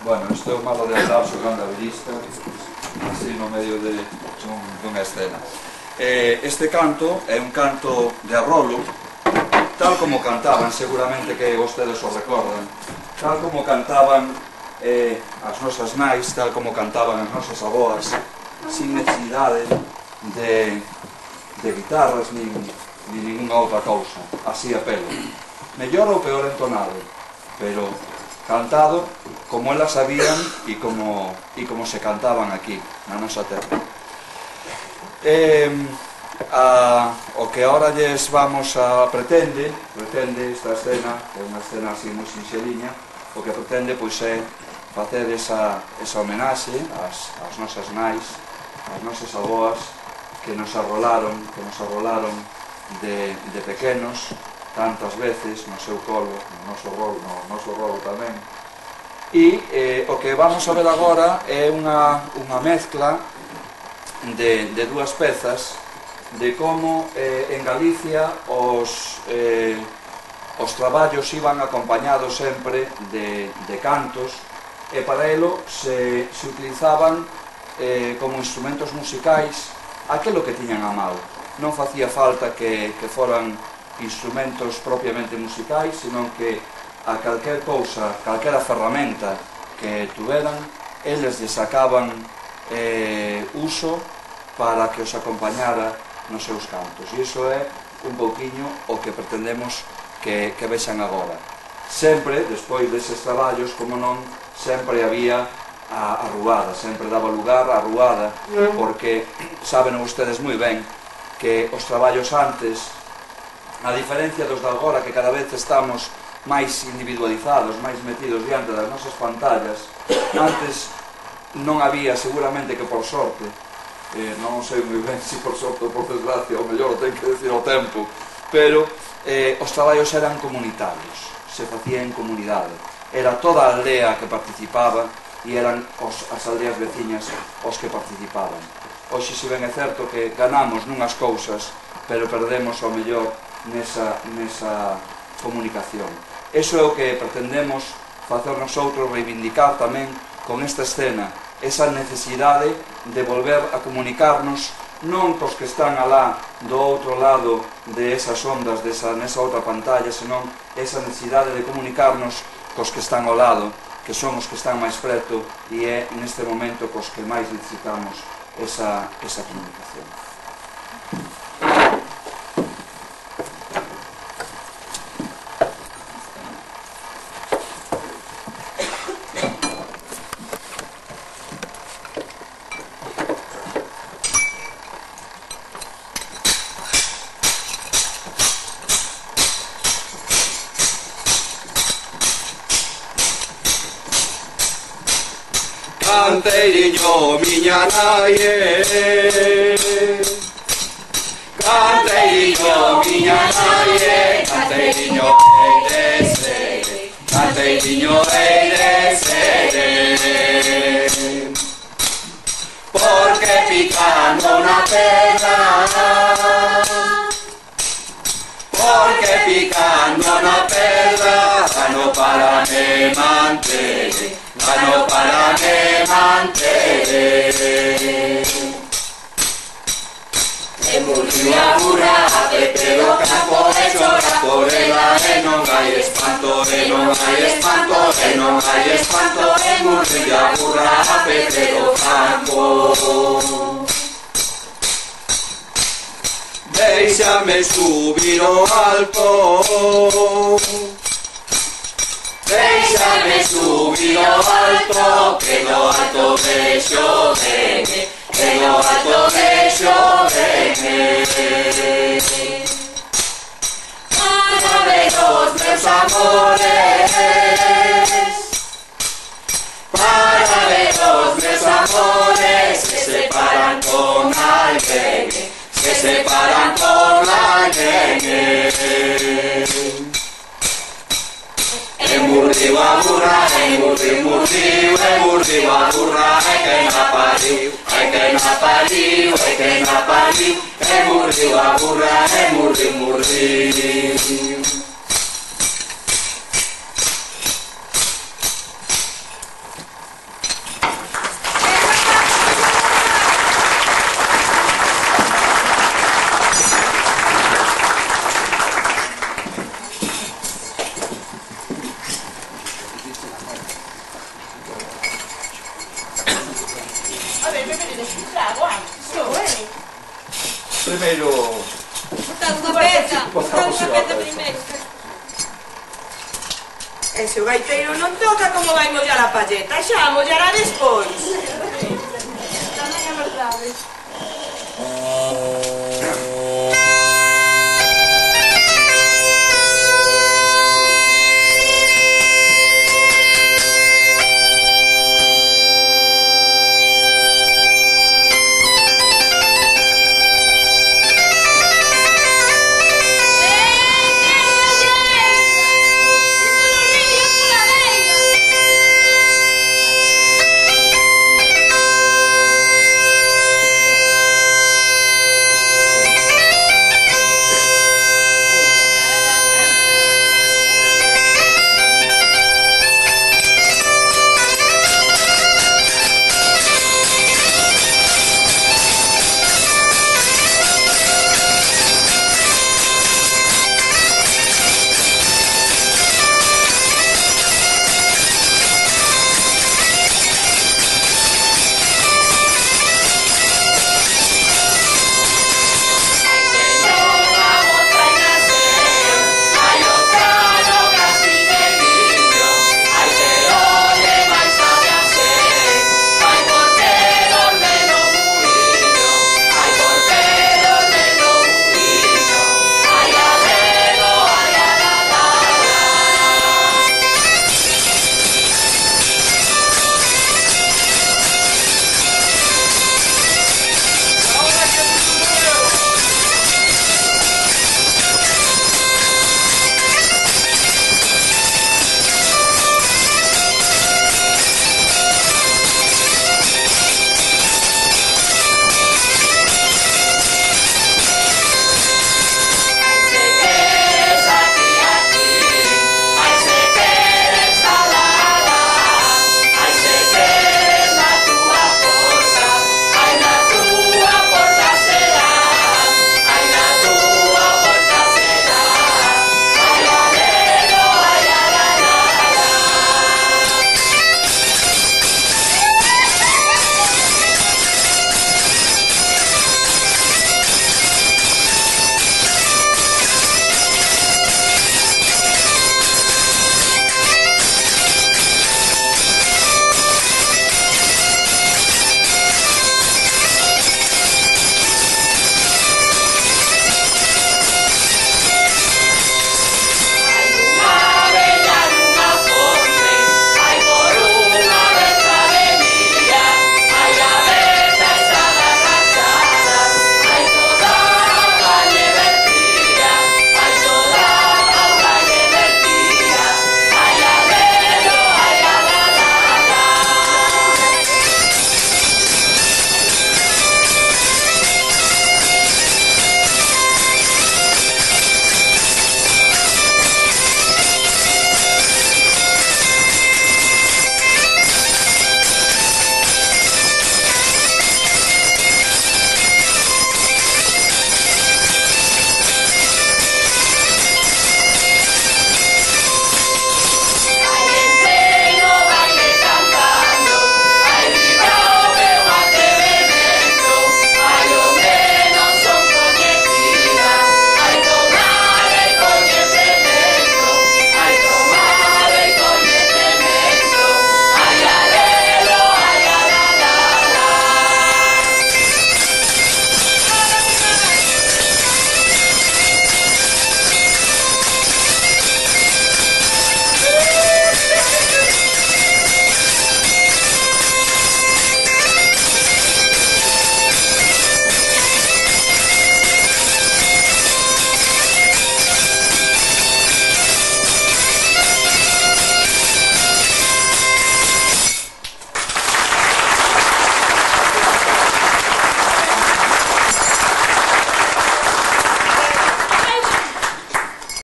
Bueno, isto é o malo de andar xogando a vista así no medio dunha escena. Este canto é un canto de arrolo, tal como cantaban, seguramente que vostedes o recordan, tal como cantaban as nosas nais, tal como cantaban as nosas aboas, sin necesidade de guitarras ni ninguna outra cousa, así a pelo. Mellor ou peor entonado, pero cantado como elas sabían e como se cantaban aquí, na nosa terra. O que ahora lles vamos a pretende esta escena, que é unha escena así moi sinxeliña, o que pretende pois é facer esa homenaxe ás nosas nais, ás nosas aboas que nos arrolaron de pequenos tantas veces no seu colo, no noso rolo tamén. E o que vamos a ver agora é unha mezcla de dúas pezas de como en Galicia os traballos iban acompañados sempre de cantos, e para elo se utilizaban como instrumentos musicais aquilo que tiñan a mão. Non facía falta que foran instrumentos propiamente musicais, senón que a calquer cousa, calquera ferramenta que tuveran, eles lle sacaban uso para que os acompañara nos seus cantos. E iso é un pouquiño o que pretendemos que vexan agora. Sempre, despois deses traballos, como non, sempre había a ruada, sempre daba lugar a ruada, porque saben vostedes moi ben que os traballos antes, a diferencia dos de agora, que cada vez estamos máis individualizados, máis metidos diante das nosas pantallas, antes non había, seguramente que por sorte, non sei moi ben se por sorte ou por desgracia, ou mellor o ten que decir o tempo, pero os traballos eran comunitarios, se facía en comunidade, era toda a aldea que participaba e eran as aldeas veciñas os que participaban. Hoxe, se ben é certo que ganamos nunhas cousas, pero perdemos ao mellor nesa comunicación. Eso é o que pretendemos facer nosotros, reivindicar tamén con esta escena, esa necesidade de volver a comunicarnos non cos que están alá do outro lado de esas ondas, nesa outra pantalla, senón esa necesidade de comunicarnos cos que están ao lado, que son os que están máis preto, e é neste momento cos que máis necesitamos esa comunicación. Canteiriño, miña nai, canteiriño, miña nai, canteiriño hei de ser, canteiriño hei de ser, porque picando na pedra, porque picando na pedra, no para me manter, no para me manter. E muriu a burra, a pepe do campo e chora por ela, e non hai espanto, e non hai espanto, e non hai espanto, e muriu a burra, a pepe do campo. Déixame subir ao alto, déixame subir ao alto, que no alto vexo ben, que no alto vexo ben. Para ver os meus amores, para ver os meus amores, se separan con alguén, se separan con alguén. E muriu a burra, e muriu a burra, e que na pariu, e que na pariu, e que na pariu, e muriu a burra, e muriu. A ver, beberedes un trago antes. Primeiro... Botad unha peza. Botad unha peza primeiro. E se o gaiteiro non toca, como vai mollar a palleta? Xa mollará despois. Tamén é verdade.